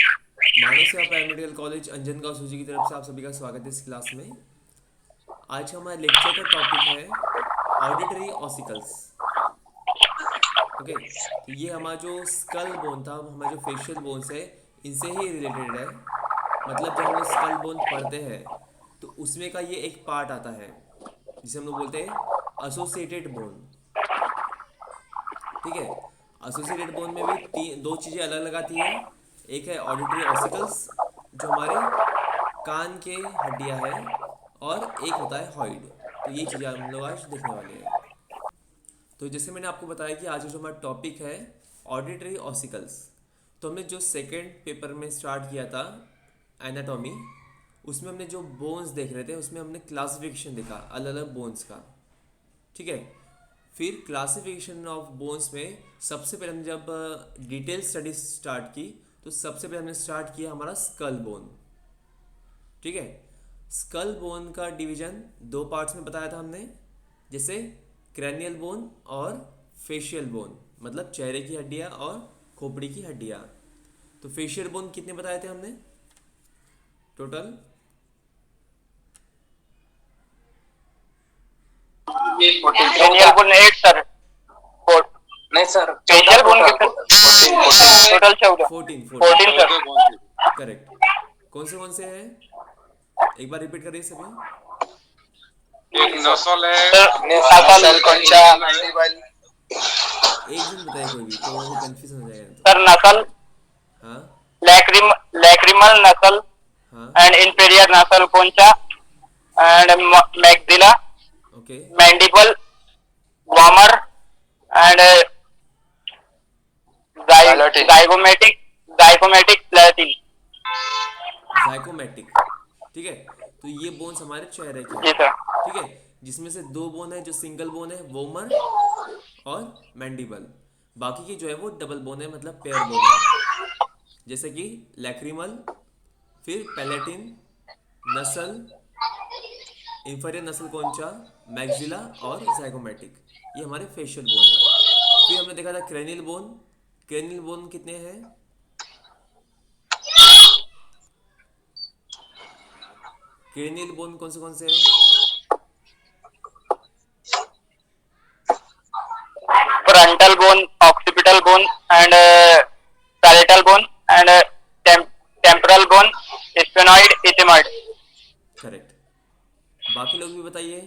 मानव सेवा primary medical college Anjangaon सूजी की तरफ से आप सभी का स्वागत है इस क्लास में। आज हमारे लेक्चर का टॉपिक है ऑडिटरी ऑसिकल्स। ओके, तो ये हमारा जो स्कल बोन था, हमारे जो फेशियल बोन्स है, इनसे ही रिलेटेड है। मतलब जब हम लोग स्कल बोन पढ़ते हैं तो उसमें का ये एक पार्ट आता है जिसे हम लोग बोलते हैं एसोसिएटेड बोन। ठीक है, एसोसिएटेड बोन में भी तीन दो चीज़ें अलग अलग आती है। एक है ऑडिटरी ऑसिकल्स जो हमारे कान के हड्डियां है, और एक होता है हॉइड। तो ये चीज़ें हम लोग आज देखने वाले हैं। तो जैसे मैंने आपको बताया कि आज जो हमारा टॉपिक है ऑडिटरी ऑसिकल्स, तो हमने जो सेकेंड पेपर में स्टार्ट किया था एनाटॉमी, उसमें हमने जो बोन्स देख रहे थे उसमें हमने क्लासिफिकेशन देखा अलग अलग बोन्स का। ठीक है, फिर क्लासिफिकेशन ऑफ बोन्स में सबसे पहले हमने जब डिटेल स्टडी स्टार्ट की तो सबसे पहले हमने स्टार्ट किया हमारा स्कल बोन। ठीक है, स्कल बोन का डिवीजन दो पार्ट्स में बताया था हमने, जैसे क्रैनियल बोन और फेशियल बोन, मतलब चेहरे की हड्डियाँ और खोपड़ी की हड्डियाँ। तो फेशियल बोन कितने बताए थे हमने टोटल? Facial bone 8 sir. नहीं सर, फेशियल बोन कितने टोटल? 14 14 14 सर। करेक्ट। कौन से हैं? एक बार रिपीट करिए सभी। एक नसल है, नसल कंचा एक जन बताइए कोई भी, तो वो कन्फ्यूजन हो जाएगा नहीं तो। सर, नसल हाँ लैक्रिमल नसल हाँ and inferior nasal concha and maxilla, okay mandible, vomer and zygomatic platin। जाइकोमेटिक। ठीक है, तो ये बोन्स हमारे चेहरे के जी हैं। सर। ठीक है, जिसमें से दो बोन है जो सिंगल बोन है, वोमर और मैंडिबल। बाकी की जो है वो डबल बोन है, मतलब पेयर बोन है, जैसे कि लैक्रिमल, फिर पैलेटिन, नसल, इंफेरियर नसल कोंचा, मैक्सिला और जाइगोमेटिक। ये हमारे फेशियल बोन है। फिर हमने देखा था क्रेनियल बोन। क्रेनियल बोन कितने हैं? क्रेनियल बोन कौन से हैं? Frontal bone, occipital bone and parietal bone and temporal bone, sphenoid, ethmoid। Correct. बाकी लोग भी बताइए,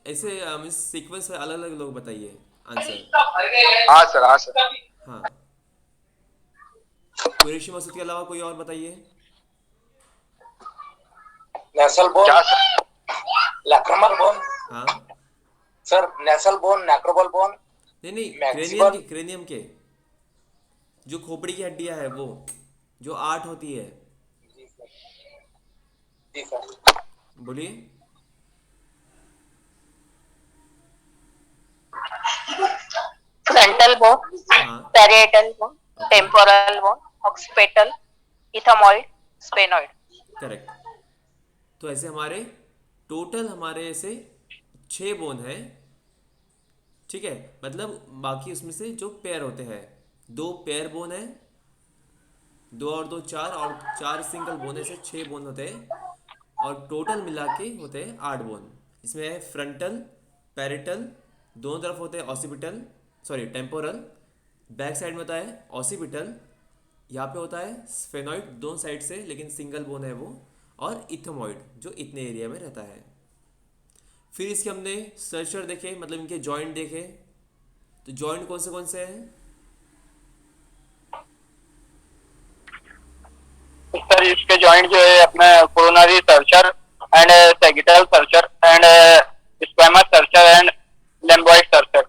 ऐसे इस सीक्वेंस में अलग अलग लोग बताइए आंसर। हाँ सर, हाँ सर। हाँ, कुरैशी मसूद के अलावा कोई और बताइए। नेसल बोन, क्या सर? लैक्रिमल बोन हाँ, सर, नेसल बोन, नैक्रोबल बोन, नहीं नहीं, मैक्सिमल। क्रेनियम के जो खोपड़ी की हड्डियां है वो जो 8 होती है। जी सर। बोलिए। Frontal bone, हाँ parietal bone, okay temporal bone, occipital, ethmoid, sphenoid। Correct. तो ऐसे हमारे टोटल हमारे ऐसे 6 बोन है। ठीक है, मतलब बाकी उसमें से जो पेयर होते हैं, दो पेयर बोन है, दो और दो चार, और चार सिंगल बोन, ऐसे 6 बोन होते हैं। और टोटल मिला के होते हैं 8 बोन। इसमें है फ्रंटल, पैरेटल, दोनों तरफ होते हैं occipital, sorry temporal, back side में होता है ऑसिपिटल, यहाँ पे होता है स्फेनॉइड दोनों साइड से, लेकिन सिंगल बोन है वो, और इथमॉइड जो इतने एरिया में रहता है। फिर इसके हमने सर्चर देखे, मतलब इनके जॉइंट देखे। तो जॉइंट कौन से हैं? सर, इसके जॉइंट जो है अपना coronary suture and sagittal suture and squamous suture and lambdoid suture.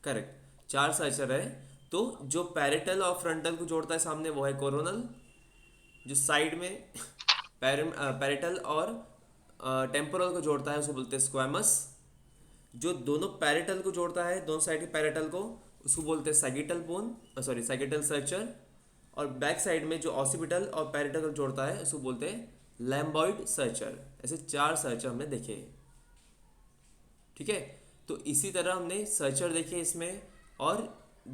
Correct, 4 suture है। तो जो पैरेटल और फ्रंटल को जोड़ता है सामने वो है कोरोनल, जो साइड में पैरेटल और टेम्पोरल को जोड़ता है उसको बोलते हैं स्क्वैमस। जो दोनों पैरेटल को जोड़ता है, दोनों साइड के पैरेटल को, उसको बोलते हैं sagittal bone, sorry sagittal searcher. और बैक साइड में जो ऑसिपिटल और पैरेटल को जोड़ता है उसको बोलते हैं लैम्बॉइड सर्चर। ऐसे 4 सर्चर हमने देखे। ठीक है, तो इसी तरह हमने सर्चर देखे इसमें। और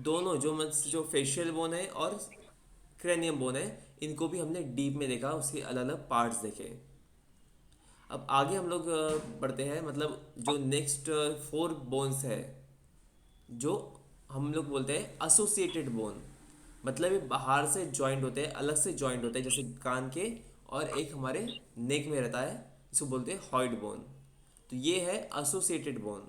दोनों जो फेशियल बोन है और क्रेनियम बोन है, इनको भी हमने डीप में देखा, उसके अलग अलग पार्ट्स देखे। अब आगे हम लोग बढ़ते हैं, मतलब जो नेक्स्ट 4 बोन्स है जो हम लोग बोलते हैं एसोसिएटेड बोन, मतलब ये बाहर से जॉइंट होते हैं, अलग से जॉइंट होते हैं, जैसे कान के, और एक हमारे नेक में रहता है, इसको बोलते हैं हॉइड बोन। तो ये है एसोसिएटेड बोन।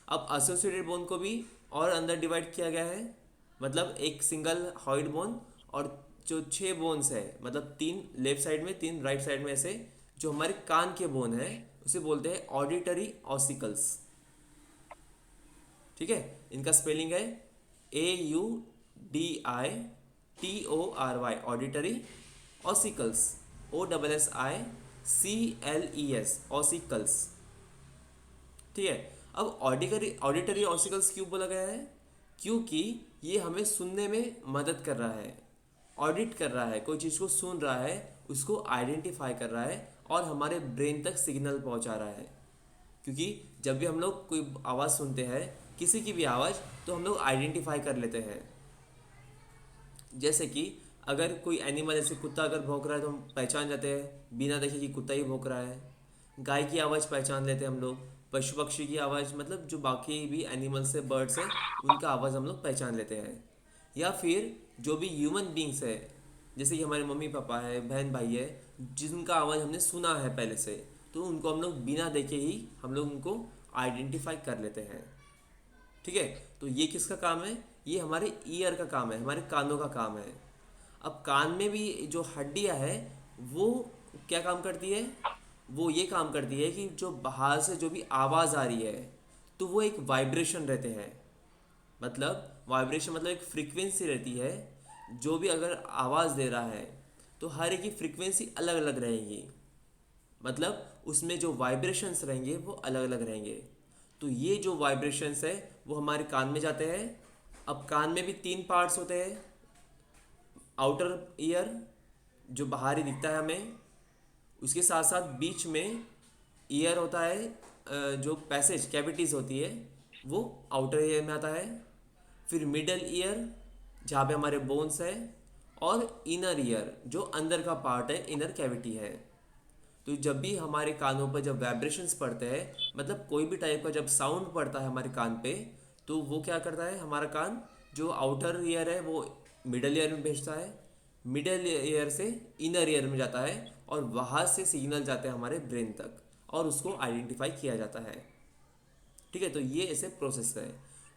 अब एसोसिएटेड बोन को भी और अंदर डिवाइड किया गया है, मतलब एक सिंगल हॉइड बोन और जो 6 बोन्स है, मतलब 3 लेफ्ट साइड में 3 राइट साइड में, ऐसे जो हमारे कान के बोन है उसे बोलते हैं ऑडिटरी ऑसिकल्स। ठीक है, इनका स्पेलिंग है AUDITORY, auditory ossicles, OSSICLES, ossicles. ठीक है, अब ऑडिटरी ऑसिकल्स क्यों बोला गया है? क्योंकि ये हमें सुनने में मदद कर रहा है, ऑडिट कर रहा है, कोई चीज़ को सुन रहा है, उसको आइडेंटिफाई कर रहा है और हमारे ब्रेन तक सिग्नल पहुंचा रहा है। क्योंकि जब भी हम लोग कोई आवाज़ सुनते हैं, किसी की भी आवाज़, तो हम लोग आइडेंटिफाई कर लेते हैं। जैसे कि अगर कोई एनिमल, जैसे कुत्ता अगर भौंक रहा है तो हम पहचान जाते हैं बिना देखे कि कुत्ता ही भौंक रहा है। गाय की आवाज़ पहचान लेते हैं हम लोग, पशु पक्षी की आवाज़, मतलब जो बाकी भी एनिमल्स है, बर्ड्स है, उनका आवाज़ हम लोग पहचान लेते हैं। या फिर जो भी ह्यूमन बींग्स है, जैसे कि हमारे मम्मी पापा है, बहन भाई है, जिनका आवाज़ हमने सुना है पहले से, तो उनको हम लोग बिना देखे ही हम लोग उनको आइडेंटिफाई कर लेते हैं। ठीक है, तो ये किसका काम है? ये हमारे ईयर का काम है, हमारे कानों का काम है। अब कान में भी जो हड्डियां है वो क्या काम करती है? वो ये काम करती है कि जो बाहर से जो भी आवाज़ आ रही है तो वो एक वाइब्रेशन रहते हैं, मतलब वाइब्रेशन मतलब एक फ्रीक्वेंसी रहती है। जो भी अगर आवाज़ दे रहा है तो हर एक की फ्रीक्वेंसी अलग अलग रहेगी, मतलब उसमें जो वाइब्रेशंस रहेंगे वो अलग अलग रहेंगे। तो ये जो वाइब्रेशंस है वो हमारे कान में जाते हैं। अब कान में भी 3 पार्ट्स होते हैं, आउटर ईयर जो बाहरी दिखता है हमें, उसके साथ साथ बीच में ईयर होता है, जो पैसेज कैविटीज़ होती है वो आउटर ईयर में आता है। फिर मिडल ईयर जहाँ पे हमारे बोन्स है, और इनर ईयर जो अंदर का पार्ट है, इनर कैविटी है। तो जब भी हमारे कानों पर जब वाइब्रेशंस पड़ते हैं, मतलब कोई भी टाइप का जब साउंड पड़ता है हमारे कान पे, तो वो क्या करता है, हमारा कान जो आउटर ईयर है वो मिडल ईयर में भेजता है, मिडल ईयर से इनर ईयर में जाता है, और वहाँ से सिग्नल जाते हैं हमारे ब्रेन तक और उसको आइडेंटिफाई किया जाता है। ठीक है, तो ये ऐसे प्रोसेस है।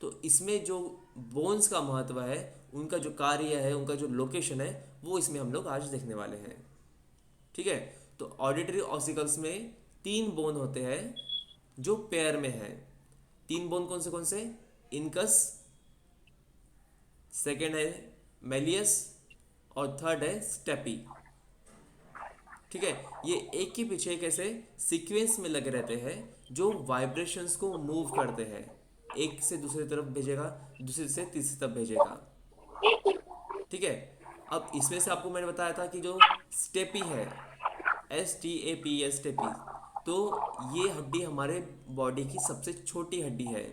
तो इसमें जो बोन्स का महत्व है, उनका जो कार्य है, उनका जो लोकेशन है, वो इसमें हम लोग आज देखने वाले हैं। ठीक है, तो ऑडिटरी ऑसिकल्स में 3 बोन होते हैं जो पेयर में है। 3 बोन कौन से? इनकस, सेकेंड है मेलियस, और थर्ड है स्टेपी। ठीक है, ये एक के पीछे एक ऐसे सीक्वेंस में लगे रहते हैं जो वाइब्रेशंस को मूव करते हैं, एक से दूसरी तरफ भेजेगा, दूसरे से तीसरी तरफ भेजेगा। ठीक है, अब इसमें से आपको मैंने बताया था कि जो स्टेपी है, STAPS, स्टेपी, तो ये हड्डी हमारे बॉडी की सबसे छोटी हड्डी है,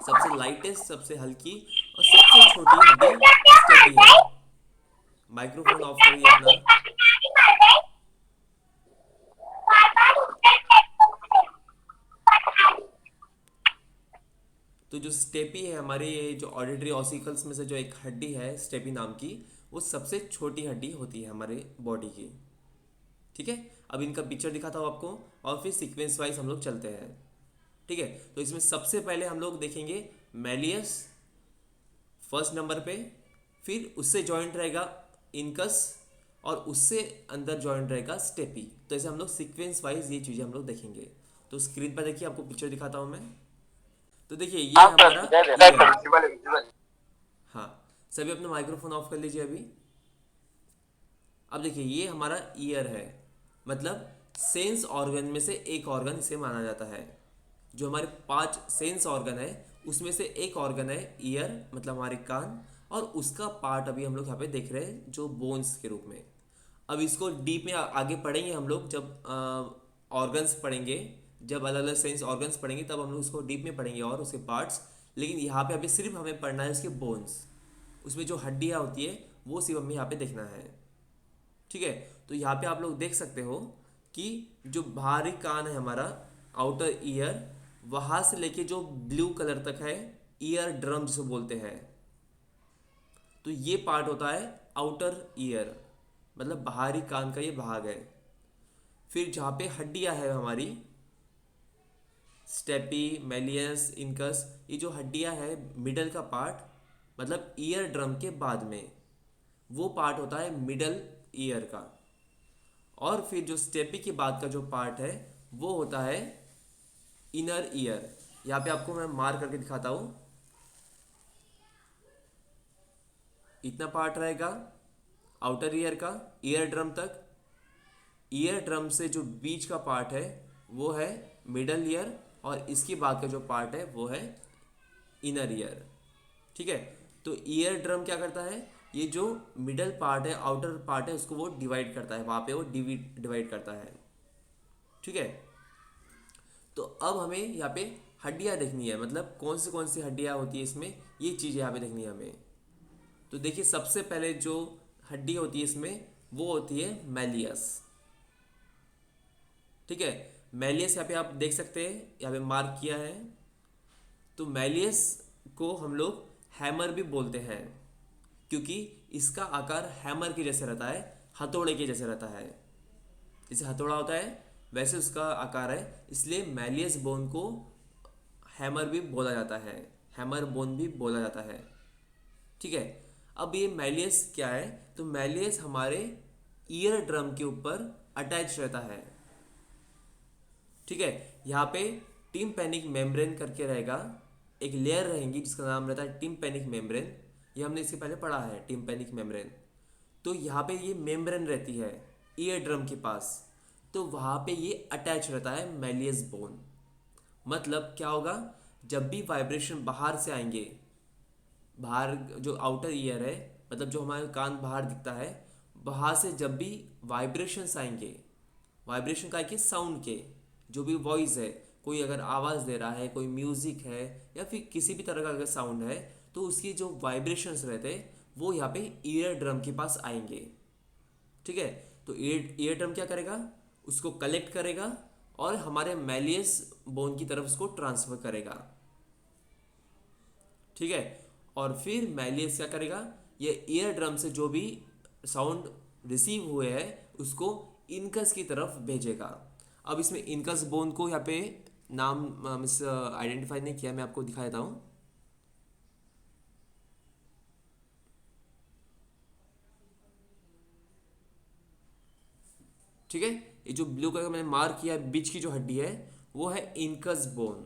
सबसे लाइटेस्ट, सबसे हल्की और सबसे छोटी हड्डी स्टेपी है। माइक्रोफोन ऑफ करिए अपना। तो जो स्टेपी है हमारे, ये जो ऑडिटरी ऑसिकल्स में से जो एक हड्डी है स्टेपी नाम की, वो सबसे छोटी हड्डी होती है हमारे बॉडी की। ठीक है, अब इनका पिक्चर दिखाता हूँ आपको और फिर सीक्वेंस वाइज हम लोग चलते हैं। ठीक है, तो इसमें सबसे पहले हम लोग देखेंगे मेलियस फर्स्ट नंबर पे, फिर उससे जॉइंट रहेगा इनकस, और उससे अंदर जॉइंट रहेगा स्टेपी। तो ऐसे हम लोग सीक्वेंस वाइज ये चीज़ें हम लोग देखेंगे। तो स्क्रीन पर देखिए, आपको पिक्चर दिखाता हूँ मैं। तो देखिए ये हाँ हमारा सर, ईयर है। विजुअल है, विजुअल। हाँ, सभी अपना माइक्रोफोन ऑफ कर लीजिए अभी। अब देखिए ये हमारा ईयर है, मतलब सेंस ऑर्गन में से एक ऑर्गन इसे माना जाता है। जो हमारे 5 सेंस ऑर्गन है उसमें से एक ऑर्गन है ईयर, मतलब हमारे कान, और उसका पार्ट अभी हम लोग यहाँ पे देख रहे हैं जो बोन्स के रूप में। अब इसको डीप में आगे पढ़ेंगे हम लोग, जब ऑर्गन्स पढ़ेंगे, जब अलग अलग सेंस ऑर्गन्स पढ़ेंगे तब हम लोग उसको डीप में पढ़ेंगे और उसके पार्ट्स। लेकिन यहाँ पे अभी सिर्फ हमें पढ़ना है उसके बोन्स, उसमें जो हड्डियाँ होती है वो सिर्फ हमें यहाँ पे देखना है। ठीक है, तो यहाँ पे आप लोग देख सकते हो कि जो बाहरी कान है हमारा, आउटर ईयर, वहाँ से लेके जो ब्लू कलर तक है, ईयर ड्रम जिसे बोलते हैं, तो ये पार्ट होता है आउटर ईयर, मतलब बाहरी कान का ये भाग है। फिर जहाँ पे हड्डियाँ है हमारी, स्टेपी, मेलियस, इनकस, ये जो हड्डियाँ है मिडल का पार्ट, मतलब ईयर ड्रम के बाद में, वो पार्ट होता है मिडल ईयर का। और फिर जो स्टेपी के बाद का जो पार्ट है वो होता है इनर ईयर। यहाँ पे आपको मैं मार्क करके दिखाता हूँ। इतना पार्ट रहेगा आउटर ईयर का, ईयर ड्रम तक। ईयर ड्रम से जो बीच का पार्ट है वो है मिडल ईयर, और इसके बाद का जो पार्ट है वो है इनर ईयर। ठीक है, तो ईयर ड्रम क्या करता है, ये जो मिडल पार्ट है, आउटर पार्ट है, उसको वो डिवाइड करता है, वहाँ पे वो डिवाइड करता है। ठीक है, तो अब हमें यहाँ पे हड्डियाँ देखनी है, मतलब कौन सी हड्डियाँ होती है इसमें, ये चीज़ यहाँ पे देखनी है हमें। तो देखिए, सबसे पहले जो हड्डी होती है इसमें वो होती है मैलियस। ठीक है, मैलियस यहाँ पे आप देख सकते हैं, यहाँ पे मार्क किया है। तो मैलियस को हम लोग हैमर भी बोलते हैं, क्योंकि इसका आकार हैमर के जैसे रहता है, हथौड़े के जैसे रहता है। जैसे हथौड़ा होता है वैसे उसका आकार है, इसलिए मैलियस बोन को हैमर भी बोला जाता है, हैमर बोन भी बोला जाता है। ठीक है, अब ये मैलियस क्या है, तो मैलियस हमारे ईयर ड्रम के ऊपर अटैच रहता है। ठीक है, यहाँ पे टिम्पैनिक मेम्ब्रेन करके रहेगा, एक लेयर रहेंगी जिसका नाम रहता है टिम्पैनिक मेम्ब्रेन। ये हमने इससे पहले पढ़ा है, टिम्पैनिक मेम्ब्रेन। तो यहाँ पे ये मेम्ब्रेन रहती है ईयर ड्रम के पास, तो वहाँ पे ये अटैच रहता है मैलियस बोन। मतलब क्या होगा, जब भी वाइब्रेशन बाहर से आएंगे, बाहर जो आउटर ईयर है, मतलब जो हमारे कान बाहर दिखता है, वहाँ से जब भी वाइब्रेशंस आएंगे, वाइब्रेशन का कि साउंड के, जो भी वॉइस है, कोई अगर आवाज़ दे रहा है, कोई म्यूज़िक है, या फिर किसी भी तरह का अगर साउंड है, तो उसकी जो वाइब्रेशंस रहते हैं वो यहाँ पे ईयर ड्रम के पास आएंगे। ठीक है, तो ईयर ड्रम क्या करेगा, उसको कलेक्ट करेगा और हमारे मैलियस बोन की तरफ उसको ट्रांसफ़र करेगा। ठीक है, और फिर मैलियस क्या करेगा, ये ईयर ड्रम से जो भी साउंड रिसीव हुए हैं उसको इनकस की तरफ भेजेगा। अब इसमें इनकस बोन को यहाँ पे नाम मिस आइडेंटिफाई नहीं किया, मैं आपको दिखा देता हूँ। ठीक है, ये जो ब्लू कलर का मैंने मार्क किया बीच की जो हड्डी है वो है इनकस बोन।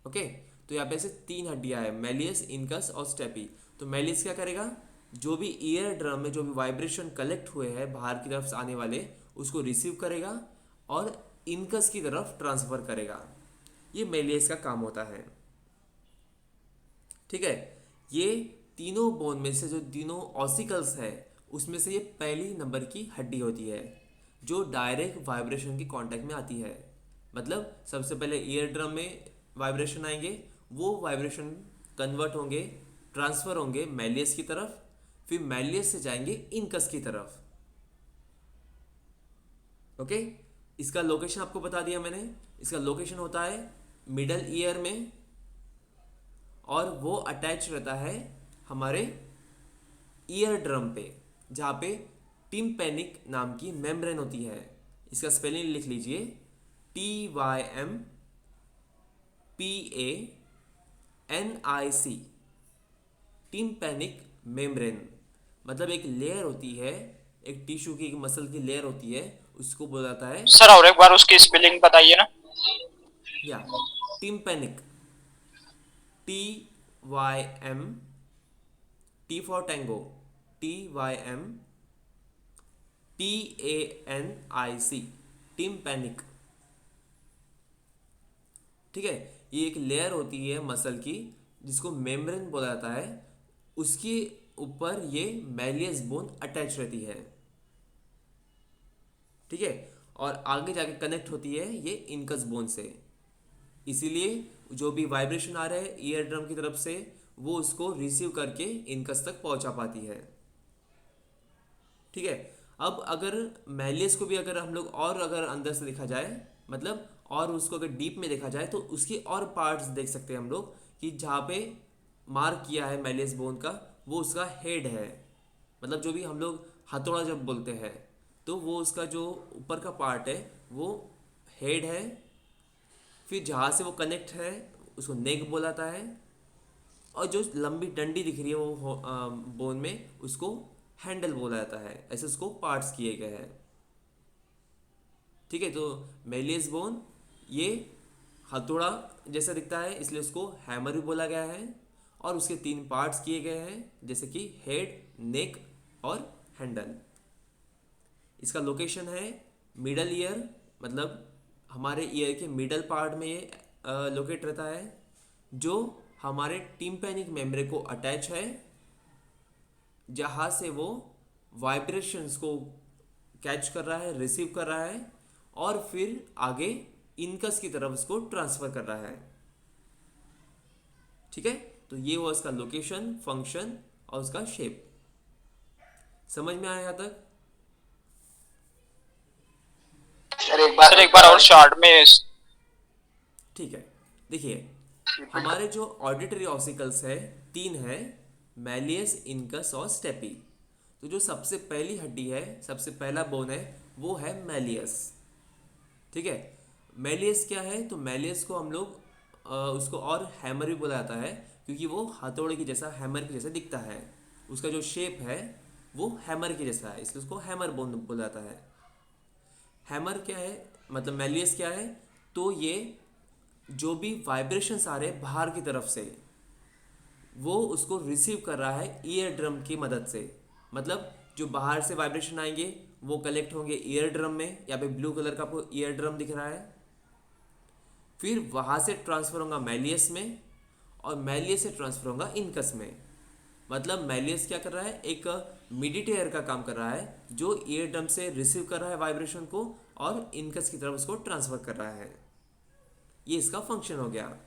ओके, तो यहाँ पे ऐसे 3 हड्डियां है, मैलियस, इनकस और स्टेपी। तो मैलियस क्या करेगा, जो भी ईयर ड्रम में जो भी वाइब्रेशन कलेक्ट हुए हैं बाहर की तरफ से आने वाले, उसको रिसीव करेगा और इनकस की तरफ ट्रांसफ़र करेगा। ये मैलियस का काम होता है। ठीक है, ये तीनों बोन में से जो तीनों ऑसिकल्स है उसमें से ये पहली नंबर की हड्डी होती है जो डायरेक्ट वाइब्रेशन के कांटेक्ट में आती है। मतलब सबसे पहले ईयर ड्रम में वाइब्रेशन आएंगे, वो वाइब्रेशन कन्वर्ट होंगे, ट्रांसफ़र होंगे मैलियस की तरफ, फिर मैलियस से जाएंगे इनकस की तरफ। ओके, इसका लोकेशन आपको बता दिया मैंने। इसका लोकेशन होता है मिडल ईयर में, और वो अटैच रहता है हमारे ईयर ड्रम पे, जहाँ पे टिम्पैनिक नाम की मेम्ब्रेन होती है। इसका स्पेलिंग लिख लीजिए, TYMPANIC, टिम्पैनिक मेम्ब्रेन। मतलब एक लेयर होती है, एक टिश्यू की, एक मसल की लेयर होती है, उसको बोला जाता है सर और एक बार उसकी स्पेलिंग बताइए ना। या tympanic, TYM, T for tango, TYMPANIC, tympanic. ठीक है, ये एक लेयर होती है मसल की जिसको मेम्ब्रेन बोला जाता है, उसके ऊपर ये मैलियस बोन अटैच रहती है। ठीक है, और आगे जाके कनेक्ट होती है ये इनकस बोन से। इसीलिए जो भी वाइब्रेशन आ रहा है ईयर ड्रम की तरफ से वो उसको रिसीव करके इनकस तक पहुंचा पाती है। ठीक है। अब अगर मैलियस को भी अगर हम लोग और अगर अंदर से देखा जाए, मतलब और उसको अगर डीप में देखा जाए, तो उसके और पार्ट्स देख सकते हैं हम लोग कि जहाँ पे मार्क किया है मैलियस बोन का, वो उसका हेड है। मतलब जो भी हम लोग हथौड़ा जब बोलते हैं, तो वो उसका जो ऊपर का पार्ट है वो हेड है। फिर जहाँ से वो कनेक्ट है उसको नेक बोलाता है, और जो लंबी डंडी दिख रही है वो बोन में, उसको हैंडल बोला जाता है। ऐसे उसको पार्ट्स किए गए हैं। ठीक है। तो मेलियस बोन ये हथौड़ा जैसा दिखता है, इसलिए उसको हैमर भी बोला गया है। और उसके 3 पार्ट्स किए गए हैं, जैसे कि हेड, नेक और हैंडल। इसका लोकेशन है मिडल ईयर, मतलब हमारे ईयर के मिडल पार्ट में ये लोकेट रहता है, जो हमारे टिम्पैनिक मेम्ब्रेन को अटैच है, जहाँ से वो वाइब्रेशंस को कैच कर रहा है, रिसीव कर रहा है, और फिर आगे इनकस की तरफ उसको ट्रांसफ़र कर रहा है। ठीक है। तो ये हुआ उसका लोकेशन, फंक्शन और उसका शेप। समझ में आया यहाँ तक? सर एक बार और शॉर्ट में। ठीक है। देखिए, हमारे जो ऑडिटरी ऑसिकल्स है 3 है, मैलियस, इनकस और स्टेपी। तो जो सबसे पहली हड्डी है, सबसे पहला बोन है, वो है मैलियस। ठीक है। मैलियस क्या है? तो मैलियस को हम लोग उसको और हैमर भी बोला जाता है, क्योंकि वो हथौड़े की जैसा, हैमर के जैसा दिखता है। उसका जो शेप है वो हैमर के जैसा है, इसलिए उसको हैमर बोन बोला जाता है। हैमर क्या है, मतलब मैलियस क्या है? तो ये जो भी वाइब्रेशंस आ रहे हैं बाहर की तरफ से, वो उसको रिसीव कर रहा है ईयर ड्रम की मदद से। मतलब जो बाहर से वाइब्रेशन आएंगे वो कलेक्ट होंगे ईयर ड्रम में। यहाँ पे ब्लू कलर का आपको ईयर ड्रम दिख रहा है। फिर वहाँ से ट्रांसफ़र होगा मैलियस में, और मैलियस से ट्रांसफ़र होगा इनकस में। मतलब मैलियस क्या कर रहा है? एक मिडिटेयर का काम कर रहा है, जो ईयर ड्रम से रिसीव कर रहा है वाइब्रेशन को, और इनकस की तरफ उसको ट्रांसफ़र कर रहा है। ये इसका फंक्शन हो गया।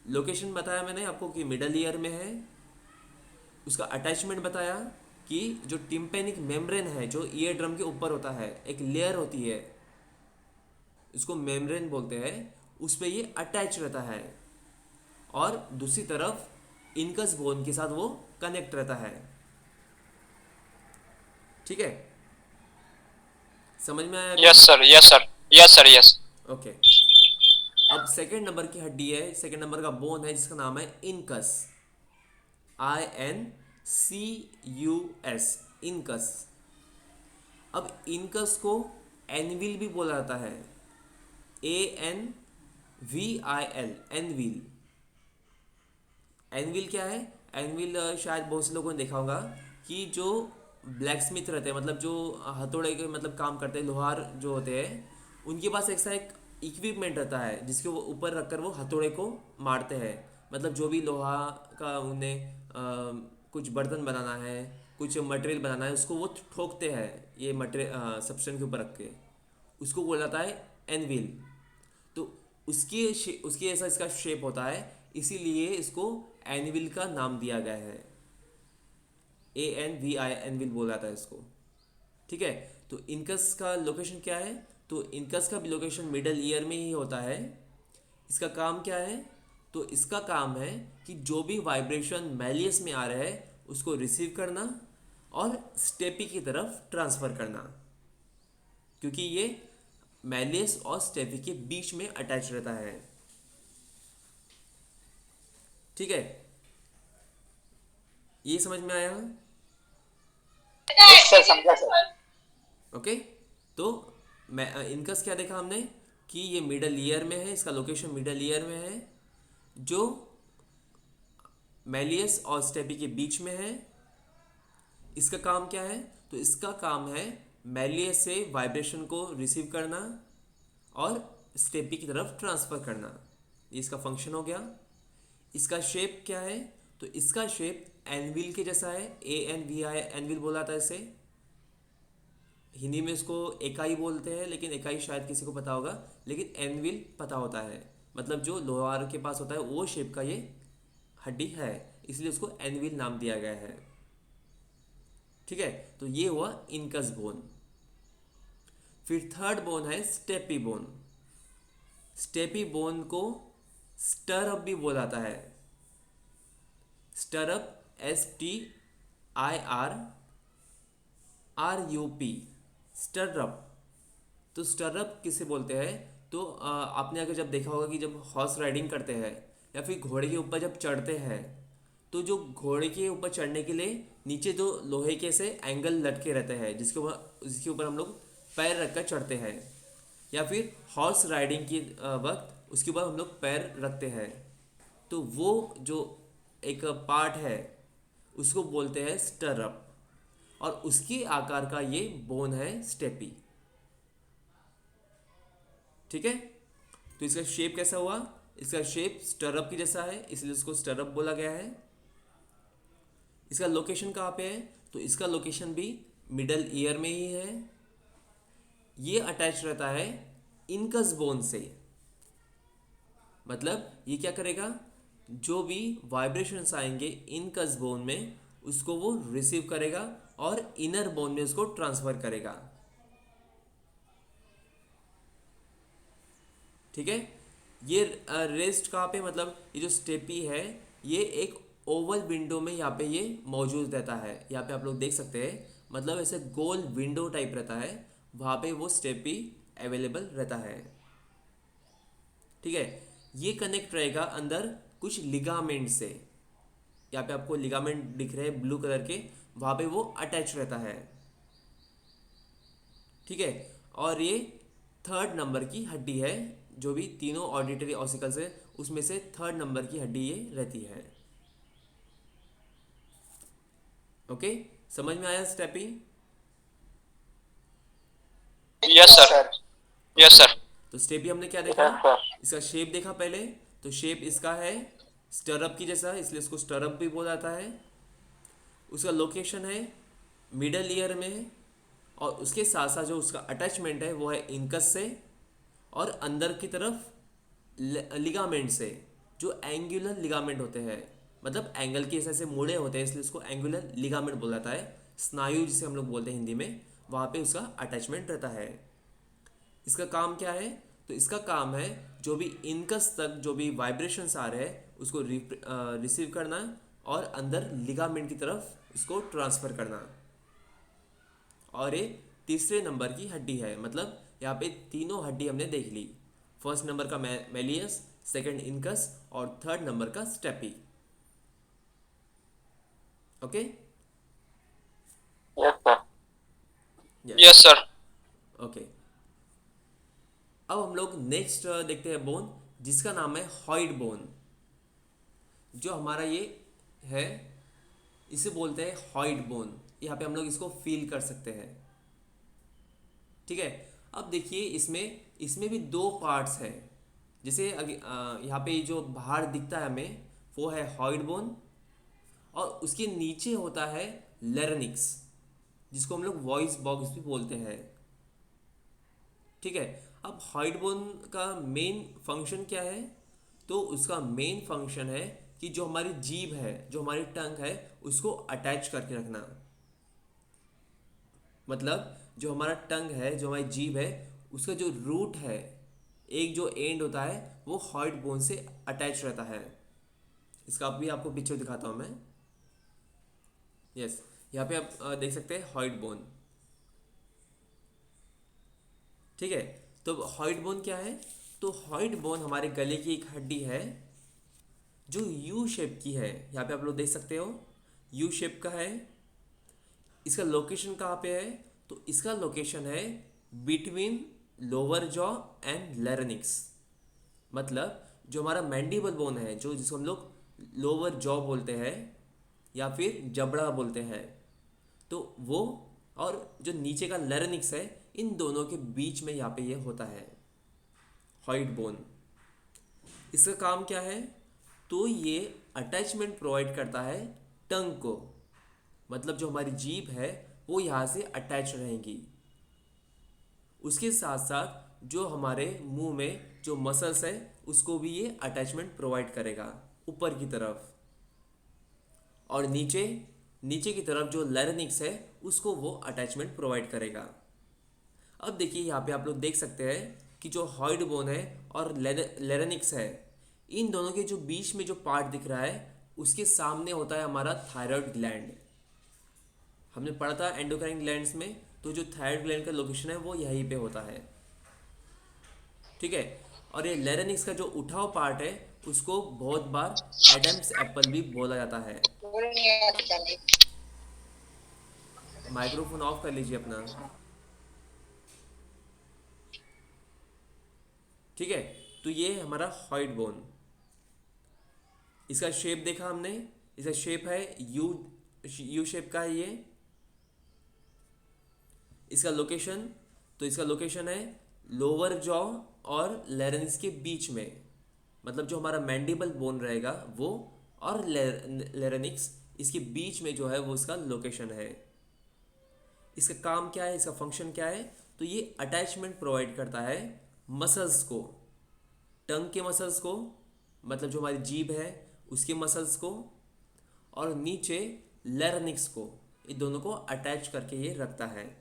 लोकेशन बताया मैंने आपको कि मिडल ईयर में है। उसका अटैचमेंट बताया कि जो टिम्पैनिक मेम्ब्रेन है, जो ईयर ड्रम के ऊपर होता है, एक लेयर होती है, उसको मेम्ब्रेन बोलते हैं, उस पर ये अटैच रहता है, और दूसरी तरफ इनकस बोन के साथ वो कनेक्ट रहता है। ठीक है। समझ में आया? Yes sir, yes sir, yes sir, yes. Okay. अब सेकंड नंबर की हड्डी है, सेकंड नंबर का बोन है, जिसका नाम है इनकस। INCUS, incus. अब इनकस को एनविल भी बोला जाता है, ANVIL, एनविल। एनविल क्या है? एनविल शायद बहुत से लोगों ने देखा होगा कि जो ब्लैक स्मिथ रहते हैं, मतलब जो हथौड़े के मतलब काम करते हैं, लोहार जो होते हैं, उनके पास ऐसा एक इक्विपमेंट रहता है जिसके वो ऊपर रखकर वो हथौड़े को मारते हैं। मतलब जो भी लोहा का उन्हें कुछ बर्तन बनाना है, कुछ मटेरियल बनाना है, उसको वो ठोकते हैं ये मटेरियल सब्सटेंस के ऊपर रख के, उसको बोला जाता है एनविल। तो उसकी ऐसा इसका शेप होता है, इसीलिए इसको एनविल का नाम दिया गया है। ANVI, एनविल बोला जाता है इसको। ठीक है। तो इनकस का लोकेशन क्या है? तो इनकस का भी लोकेशन मिडल ईयर में ही होता है। इसका काम क्या है? तो इसका काम है कि जो भी वाइब्रेशन मैलियस में आ रहे हैं उसको रिसीव करना और स्टेपी की तरफ ट्रांसफ़र करना, क्योंकि ये मैलियस और स्टेपी के बीच में अटैच रहता है। ठीक है। ये समझ में आया? यस सर, समझा सर। ओके। तो मैं इनकस क्या देखा हमने कि ये मिडल ईयर में है, इसका लोकेशन मिडल ईयर में है, जो मैलियस और स्टेपी के बीच में है। इसका काम क्या है? तो इसका काम है मैलियस से वाइब्रेशन को रिसीव करना और स्टेपी की तरफ ट्रांसफ़र करना। ये इसका फंक्शन हो गया। इसका शेप क्या है? तो इसका शेप एनविल के जैसा है, ANVI, एनविल बोला था इसे। हिंदी में इसको इकाई बोलते हैं, लेकिन इकाई शायद किसी को पता होगा, लेकिन एनविल पता होता है। मतलब जो लोहार के पास होता है वो शेप का ये हड्डी है। इसलिए उसको एनविल नाम दिया गया है। ठीक है, तो ये हुआ इनकस बोन। फिर थर्ड बोन है स्टेपी बोन। स्टेपी बोन को स्टरअप भी बोला जाता है। Stirrup, STIRRUP, stirrup. तो स्टरअप किसे बोलते हैं? तो आपने अगर जब देखा होगा कि जब हॉर्स राइडिंग करते हैं या फिर घोड़े के ऊपर जब चढ़ते हैं, तो जो घोड़े के ऊपर चढ़ने के लिए नीचे जो लोहे के से एंगल लटके रहते हैं, जिसके ऊपर हम लोग पैर रखकर चढ़ते हैं, या फिर हॉर्स राइडिंग के वक्त उसके ऊपर हम लोग पैर रखते हैं, तो वो जो एक पार्ट है उसको बोलते हैं स्टरअप, और उसके आकार का ये बोन है स्टेपी। ठीक है, तो इसका शेप कैसा हुआ? इसका शेप स्टरअप की जैसा है, इसलिए इसको स्टरअप बोला गया है। इसका लोकेशन कहाँ पे है? तो इसका लोकेशन भी मिडल ईयर में ही है। ये अटैच रहता है इनकस बोन से। मतलब ये क्या करेगा, जो भी वाइब्रेशंस आएंगे इनकस बोन में उसको वो रिसीव करेगा और इनर बोन में उसको ट्रांसफर करेगा। ठीक है, ये रेस्ट कहाँ पे, मतलब ये जो स्टेपी है ये एक ओवल विंडो में यहाँ पे ये मौजूद रहता है। यहाँ पे आप लोग देख सकते हैं, मतलब ऐसे गोल विंडो टाइप रहता है, वहाँ पे वो स्टेपी अवेलेबल रहता है। ठीक है, ये कनेक्ट रहेगा अंदर कुछ लिगामेंट से। यहाँ पे आपको लिगामेंट दिख रहे हैं ब्लू कलर के, वहाँ पे वो अटैच रहता है। ठीक है, और ये थर्ड नंबर की हड्डी है, जो भी तीनों ऑडिटरी ऑसिकल्स है उसमें से थर्ड नंबर की हड्डी ये रहती है। ओके, समझ में आया steppe? Yes sir, yes sir. तो स्टेपी हमने क्या देखा? Yes, sir. इसका शेप देखा पहले। तो शेप इसका है स्टरअप की जैसा, इसलिए इसको स्टरअप भी बोला जाता है। उसका लोकेशन है मिडल ईयर में है, और उसके साथ साथ जो उसका अटैचमेंट है वो है इनकस से, और अंदर की तरफ लिगामेंट से, जो एंगुलर लिगामेंट होते हैं, मतलब एंगल के ऐसे मुड़े होते हैं, इसलिए उसको एंगुलर लिगामेंट बोला जाता है। स्नायु जिसे हम लोग बोलते हैं हिंदी में, वहाँ पे उसका अटैचमेंट रहता है। इसका काम क्या है? तो इसका काम है जो भी इनकस तक जो भी वाइब्रेशंस आ रहे हैं उसको रिसीव करना और अंदर लिगामेंट की तरफ उसको ट्रांसफ़र करना। और ये तीसरे नंबर की हड्डी है, मतलब यहाँ पे तीनों हड्डी हमने देख ली। फर्स्ट नंबर का मेलियस, सेकंड इनकस, और थर्ड नंबर का steppe. Okay, yes sir, Yes. Yes sir. Okay, अब हम लोग नेक्स्ट देखते हैं बोन, जिसका नाम है हॉइड बोन। जो हमारा ये है इसे बोलते हैं हॉइड बोन। यहाँ पे हम लोग इसको फील कर सकते हैं। ठीक है, अब देखिए इसमें इसमें भी दो पार्ट्स हैं। जैसे यहाँ पे जो बाहर दिखता है हमें वो है हॉइड बोन, और उसके नीचे होता है लैरिंक्स, जिसको हम लोग वॉइस बॉक्स भी बोलते हैं। ठीक है, अब हॉइड बोन का मेन फंक्शन क्या है? तो उसका मेन फंक्शन है कि जो हमारी जीभ है, जो हमारी टंग है, उसको अटैच करके रखना। मतलब जो हमारा टंग है, जो हमारी जीभ है, उसका जो रूट है, एक जो एंड होता है, वो हॉइड बोन से अटैच रहता है। इसका भी आपको पिक्चर दिखाता हूँ मैं। यस, यहाँ पे आप देख सकते हैं हॉइड बोन। ठीक है, तो हॉइड बोन क्या है? तो हॉइड बोन हमारे गले की एक हड्डी है जो यू शेप की है। यहाँ पे आप लोग देख सकते हो यू शेप का है। इसका लोकेशन कहाँ पे है? तो इसका लोकेशन है between lower jaw and larynx. मतलब जो हमारा मैंडिबल बोन है, जो जिसको हम लोग लोअर जॉ बोलते हैं या फिर जबड़ा बोलते हैं, तो वो और जो नीचे का लैरिंक्स है, इन दोनों के बीच में यहाँ पे ये होता है हॉइड बोन। इसका काम क्या है? तो ये अटैचमेंट प्रोवाइड करता है टंग को। मतलब जो हमारी जीभ है वो यहाँ से अटैच रहेगी। उसके साथ साथ जो हमारे मुंह में जो मसल्स है उसको भी ये अटैचमेंट प्रोवाइड करेगा ऊपर की तरफ। और नीचे नीचे की तरफ जो लैरिंक्स है उसको वो अटैचमेंट प्रोवाइड करेगा। अब देखिए यहाँ पे आप लोग देख सकते हैं कि जो हॉइड बोन है और लैरिंक्स है, इन दोनों के जो बीच में जो पार्ट दिख रहा है उसके सामने होता है हमारा थायराइड ग्लैंड। हमने पढ़ा था एंडोक्राइन ग्लैंड्स में, तो जो थायराइड ग्लैंड का लोकेशन है वो यहीं पे होता है, ठीक है। और ये लैरिंक्स का जो उठाव पार्ट है उसको बहुत बार एडम्स एप्पल भी बोला जाता है। माइक्रोफोन ऑफ कर लीजिए अपना, ठीक है। तो ये है हमारा हॉइड बोन। इसका शेप देखा हमने, इसका शेप है यू शेप का है ये। इसका लोकेशन, तो इसका लोकेशन है लोअर जॉ और लैरिंक्स के बीच में, मतलब जो हमारा मैंडिबल बोन रहेगा वो और लैरिंक्स, इसके बीच में जो है वो इसका लोकेशन है। इसका काम क्या है, इसका फंक्शन क्या है, तो ये अटैचमेंट प्रोवाइड करता है मसल्स को, टंग के मसल्स को, मतलब जो हमारी जीभ है उसके मसल्स को, और नीचे लैरिंक्स को, इन दोनों को अटैच करके ये रखता है,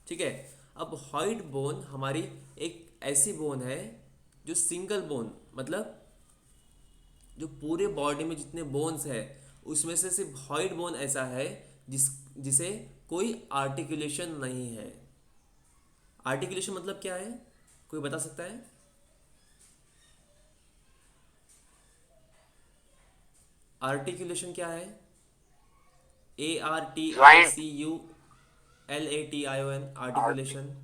ठीक है। अब हॉइड बोन हमारी एक ऐसी बोन है जो सिंगल बोन, मतलब जो पूरे बॉडी में जितने बोन्स है उसमें से सिर्फ हॉइड बोन ऐसा है जिसे कोई आर्टिकुलेशन नहीं है। आर्टिकुलेशन मतलब क्या है, कोई बता सकता है? आर्टिकुलेशन क्या है? ARTICULATION, articulation.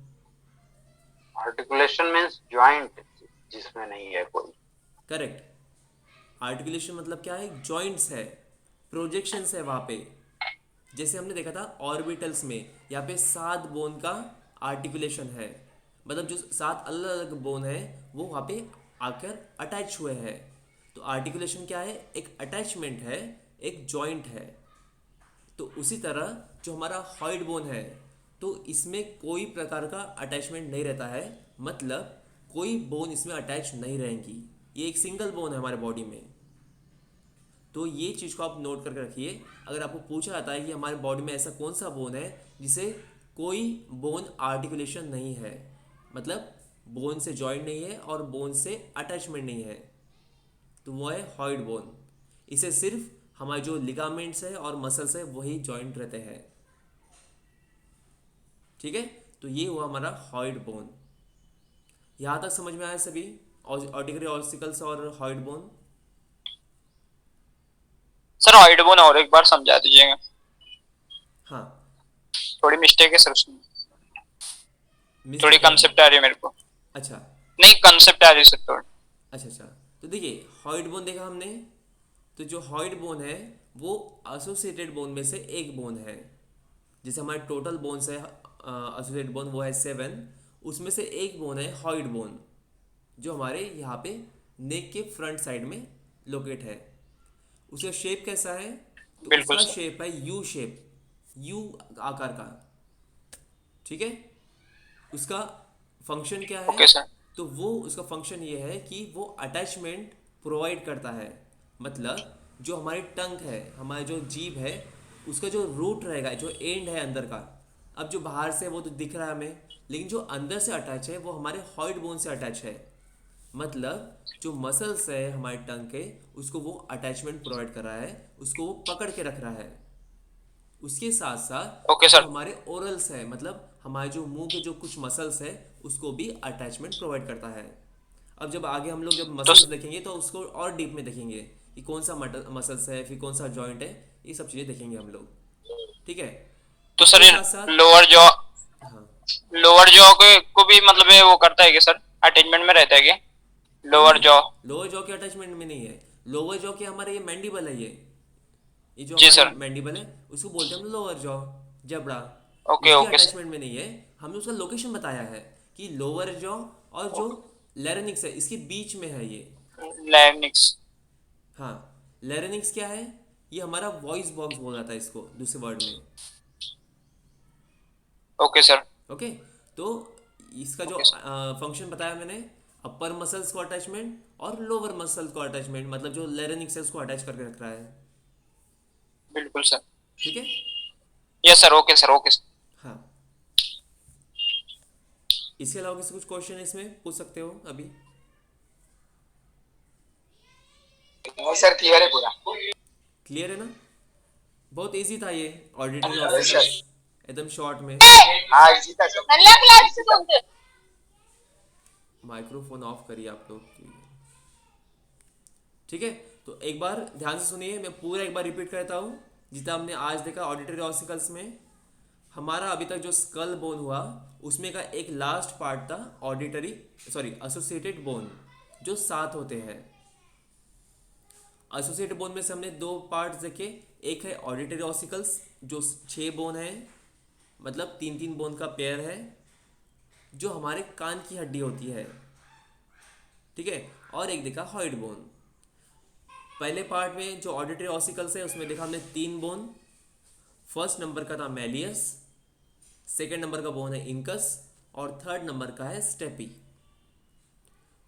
Articulation means joint जिसमें नहीं है कोई। करेक्ट। आर्टिकुलेशन मतलब क्या है? जॉइंट्स है, प्रोजेक्शंस है वहाँ पे। जैसे हमने देखा था ऑर्बिटल्स में, यहाँ पे 7 बोन का आर्टिकुलेशन है, मतलब जो 7 अलग अलग बोन है वो वहाँ पे आकर अटैच हुए हैं। तो आर्टिकुलेशन क्या है? एक अटैचमेंट है, एक जॉइंट है। तो उसी तरह जो हमारा हॉइड बोन है, तो इसमें कोई प्रकार का अटैचमेंट नहीं रहता है, मतलब कोई बोन इसमें अटैच नहीं रहेंगी। ये एक सिंगल बोन है हमारे बॉडी में। तो ये चीज़ को आप नोट करके रखिए। अगर आपको पूछा जाता है कि हमारे बॉडी में ऐसा कौन सा बोन है जिसे कोई बोन आर्टिकुलेशन नहीं है, मतलब बोन से जॉइंट नहीं है और बोन से अटैचमेंट नहीं है, तो वो है हॉइड बोन। इसे सिर्फ हमारे जो लिगामेंट्स है और मसल्स है वही जॉइंट रहते हैं, ठीक है। तो ये हुआ हमारा हॉइड बोन। यहाँ तक समझ में आया सभी? ऑर्टिकरी ऑसिकल्स और हॉइड बोन। सर हॉइड बोन और एक बार समझा दीजिएगा, हाँ, थोड़ी मिस्टेक है सर उसमें, थोड़ी मिस्टेक है। कंसेप्ट आ रही है मेरे को। अच्छा नहीं कंसेप्ट आ रही है सर थोड़ी। अच्छा। तो देखिए हॉइड बोन देखा हमने, तो जो हॉइड बोन है वो एसोसिएटेड बोन में से एक बोन है। जैसे हमारे टोटल बोन्स है एसोसिएटेड बोन वो है 7, उसमें से एक बोन है हॉइड बोन, जो हमारे यहाँ पे नेक के फ्रंट साइड में लोकेट है। उसका शेप कैसा है? तो बिल्कुल उसका सर। शेप है यू शेप, यू आकार का, ठीक है। उसका फंक्शन क्या है? Okay sir. तो वो उसका फंक्शन ये है कि वो अटैचमेंट प्रोवाइड करता है, मतलब जो हमारी टंग है, हमारी जो जीभ है, उसका जो रूट रहेगा, जो एंड है अंदर का, अब जो बाहर से वो तो दिख रहा है हमें, लेकिन जो अंदर से अटैच है वो हमारे हॉइड बोन से अटैच है, मतलब जो मसल्स है हमारे टंग के उसको वो अटैचमेंट प्रोवाइड कर रहा है, उसको वो पकड़ के रख रहा है। उसके साथ साथ ओके जो सर। हमारे ओरल्स है, मतलब हमारे जो मुंह के जो कुछ मसल्स है उसको भी अटैचमेंट प्रोवाइड करता है। अब जब आगे हम लोग जब मसल्स देखेंगे तो उसको और डीप में देखेंगे कि कौन सा मसल्स है, फिर कौन सा जॉइंट है, ये सब चीज़ें देखेंगे हम लोग, ठीक है। तो सर इसके साथ साथ लोअर जॉ, हाँ, लोअर जॉ को भी मतलब ये वो करता है कि सर अटैचमेंट में रहता है कि लोअर जॉ? लोअर जॉ के अटैचमेंट में नहीं है। लोअर जॉ के हमारे ये मैंडिबल है, ये जो जी हमारे सर। मैंडिबल है उसको बोलते हैं हम लोअर जॉ, जबड़ा। ओके उसके ओके सर। अटैचमेंट में नहीं है। हमने उसका लोकेशन बताया है कि लोअर जॉ और जो लैरिंक्स है इसके बीच में है ये। लैरिंक्स। हाँ, लैरिंक्स क्या है? ये हमारा वॉइस बॉक्स बोला जाता है इसको दूसरे वर्ड में, ओके सर। ओके। तो इसका जो ओके सर। फंक्शन बताया मैंने, अपर मसल्स को अटैचमेंट और लोअर मसल को अटैचमेंट, मतलब जो लैरिंक्स है उसको अटैच करके रख रहा है। बिल्कुल सर। ठीक है। Yes sir, okay sir, okay sir. हाँ, इसके अलावा किसी कुछ क्वेश्चन इसमें पूछ सकते हो अभी? नहीं सर, क्लियर है पूरा। क्लियर है ना? बहुत इजी था ये ऑडिटरी यस ऑसिकल्स, सर। एकदम शॉर्ट में। हाँ, इजी था सर। नल्ला क्लास से बोलते माइक्रोफोन ऑफ करिए आप लोग की। ठीक है, तो एक बार ध्यान से सुनिए, मैं पूरा एक बार रिपीट करता हूँ जितना हमने आज देखा ऑडिटरी ऑसिकल्स में। हमारा अभी तक जो स्कल बोन हुआ उसमें का एक लास्ट पार्ट था ऑडिटरी, सॉरी एसोसिएटेड बोन, जो 7 होते हैं। एसोसिएटेड बोन में से हमने 2 पार्ट्स देखे, एक है ऑडिटरी ऑसिकल्स जो 6 बोन है, मतलब 3-3 बोन का पेयर है, जो हमारे कान की हड्डी होती है। ठीक है, और एक देखा हॉइड बोन। पहले पार्ट में जो ऑडिटरी ऑसिकल्स है उसमें देखा हमने 3 बोन। फर्स्ट नंबर का था मैलियस, सेकेंड नंबर का बोन है इंकस, और थर्ड नंबर का है स्टेपी।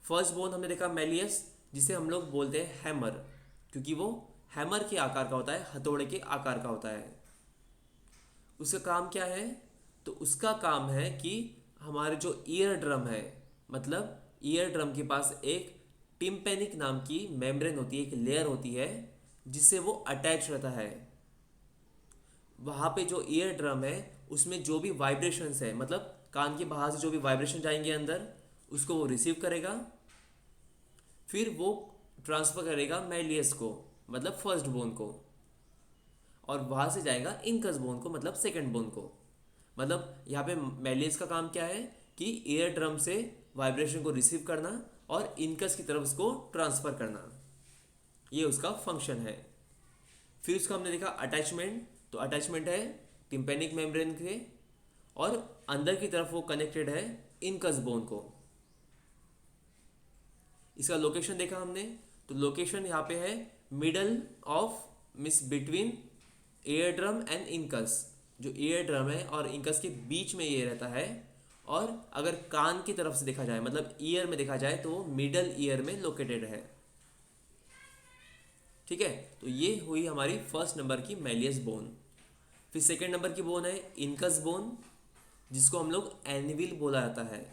फर्स्ट बोन हमने देखा मैलियस, जिसे हम लोग बोलते हैं हैमर, क्योंकि वो हैमर के आकार का होता है, हथौड़े के आकार का होता है। उसका काम क्या है? तो उसका काम है कि हमारे जो ईयर ड्रम है, मतलब ईयर ड्रम के पास एक टिम्पेनिक नाम की मेम्ब्रेन होती है, एक लेयर होती है जिससे वो अटैच रहता है। वहाँ पे जो ईयर ड्रम है उसमें जो भी वाइब्रेशंस है, मतलब कान के बाहर से जो भी वाइब्रेशन जाएंगे अंदर, उसको वो रिसीव करेगा, फिर वो ट्रांसफ़र करेगा मैलियस को, मतलब फर्स्ट बोन को, और वहाँ से जाएगा इनकस बोन को, मतलब सेकंड बोन को। मतलब यहाँ पे मैलियस का काम क्या है कि ईयर ड्रम से वाइब्रेशन को रिसीव करना और इनकस की तरफ उसको ट्रांसफ़र करना, ये उसका फंक्शन है। फिर उसका हमने देखा अटैचमेंट, तो अटैचमेंट है टिम्पेनिक मेम्ब्रेन के, और अंदर की तरफ वो कनेक्टेड है इनकस बोन को। इसका लोकेशन देखा हमने, तो लोकेशन यहाँ पे है middle of miss between ear drum and incus. जो ईयर ड्रम है और इनकस के बीच में ये रहता है, और अगर कान की तरफ से देखा जाए, मतलब ईयर में देखा जाए, तो वो मिडल ईयर में लोकेटेड है। ठीक है, तो ये हुई हमारी फर्स्ट नंबर की मैलियस बोन। फिर सेकेंड नंबर की बोन है इनकस बोन, जिसको हम लोग एनविल बोला जाता है।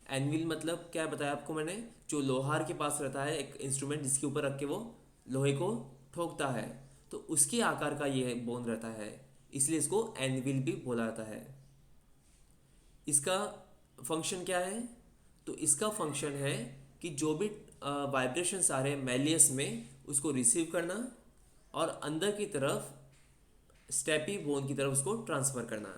एनविल मतलब क्या बताया आपको मैंने, जो लोहार के पास रहता है एक इंस्ट्रूमेंट जिसके ऊपर रख के वो लोहे को ठोकता है, तो उसके आकार का ये बोन रहता है, इसलिए इसको एनविल भी बोला जाता है। इसका फंक्शन क्या है? तो इसका फंक्शन है कि जो भी वाइब्रेशंस आ रहे हैं मैलियस में, उसको रिसीव करना और अंदर की तरफ स्टेपी बोन की तरफ उसको ट्रांसफ़र करना।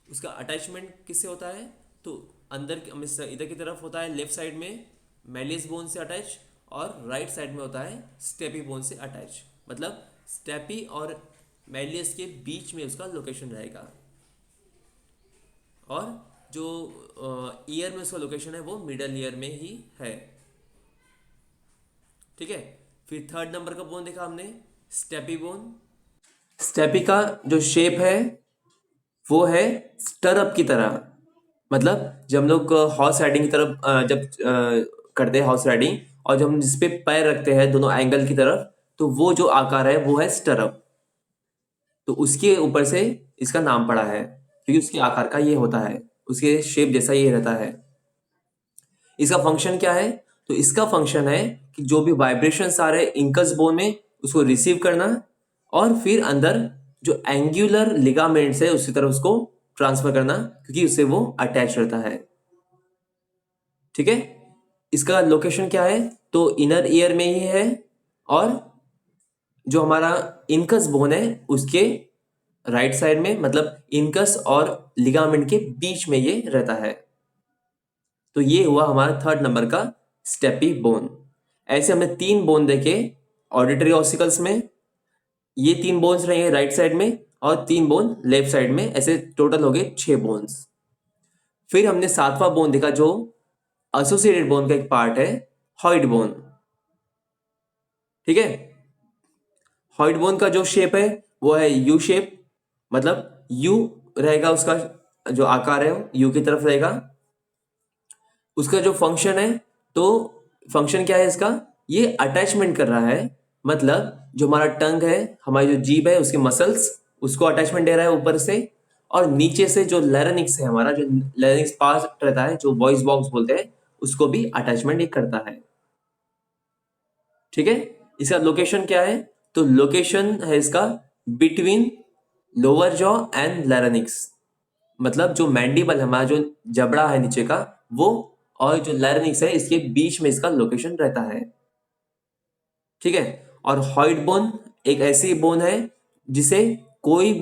उसका अटैचमेंट किससे होता है? तो अंदर इधर की तरफ होता है लेफ्ट साइड में मैलियस बोन से अटैच, और राइट साइड में होता है स्टेपी बोन से अटैच, मतलब स्टेपी और मैलियस के बीच में उसका लोकेशन रहेगा, और जो ईयर में उसका लोकेशन है वो मिडल ईयर में ही है। ठीक है, फिर थर्ड नंबर का बोन देखा हमने स्टेपी बोन। स्टेपी का जो शेप है वो है स्टरअप की तरह, मतलब जब हम लोग हॉर्स राइडिंग की तरफ जब करते हैं हॉर्स राइडिंग, और जब हम जिस पे पैर रखते हैं दोनों एंगल की तरफ, तो वो जो आकार है वो है स्टरअप। तो उसके ऊपर से इसका नाम पड़ा है, क्योंकि उसके आकार का ये होता है, उसके शेप जैसा ये रहता है। इसका फंक्शन क्या है? तो इसका फंक्शन है कि जो भी वाइब्रेशंस आ रहे हैं इंकस बोन में, उसको रिसीव करना, और फिर अंदर जो एंगुलर लिगामेंट्स है उसकी तरफ उसको ट्रांसफर करना, क्योंकि उससे वो अटैच रहता है। ठीक है, इसका लोकेशन क्या है? तो इनर ईयर में ही है, और जो हमारा इनकस बोन है उसके राइट साइड में, मतलब इनकस और लिगामेंट के बीच में ये रहता है। तो ये हुआ हमारा थर्ड नंबर का स्टेपी बोन। ऐसे हमने 3 बोन देखे ऑडिटरी ऑसिकल्स में, ये 3 बोन्स रहेंगे राइट साइड में और 3 बोन लेफ्ट साइड में, ऐसे टोटल हो गए 6 बोन्स। फिर हमने 7वां बोन देखा जो एसोसिएटेड बोन का एक पार्ट है, हॉइड बोन। ठीक है, हॉइड बोन का जो शेप है वो है यू शेप, मतलब यू रहेगा, उसका जो आकार है यू की तरफ रहेगा। उसका जो फंक्शन है, तो फंक्शन क्या है इसका? ये अटैचमेंट कर रहा है, मतलब जो हमारा टंग है, हमारी जो जीभ है, उसके मसल्स, उसको अटैचमेंट दे रहा है ऊपर से, और नीचे से जो लैरिंक्स है हमारा, जो लैरिंक्स पार्ट रहता है, जो वॉइस बॉक्स बोलते हैं, उसको भी अटैचमेंट ये करता है। ठीक है, इसका लोकेशन क्या है? तो लोकेशन है इसका between lower jaw and larynx, मतलब जो मैंडिबल है हमारा, जो जबड़ा है नीचे का वो, और जो लैरिंक्स है इसके बीच में इसका लोकेशन रहता है। ठीक है, और हॉइड बोन एक ऐसी बोन है जिसे कोई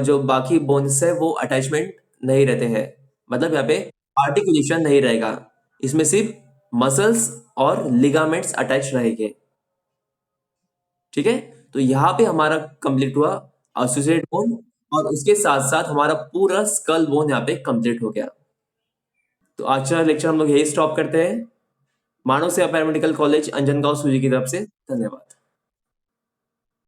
जो बाकी बोन्स है वो अटैचमेंट नहीं रहते हैं, मतलब यहाँ पे आर्टिकुलेशन नहीं रहेगा, इसमें सिर्फ मसल्स और लिगामेंट्स अटैच रहेंगे। ठीक है, तो यहाँ पे हमारा कंप्लीट हुआ एसोसिएटेड बोन, और उसके साथ साथ हमारा पूरा स्कल बोन यहाँ पे कंप्लीट हो गया। तो आज का लेक्चर हम लोग यही स्टॉप करते हैं। मानव सेवा पैरामेडिकल कॉलेज अंजनगांव सूजी की तरफ से धन्यवाद।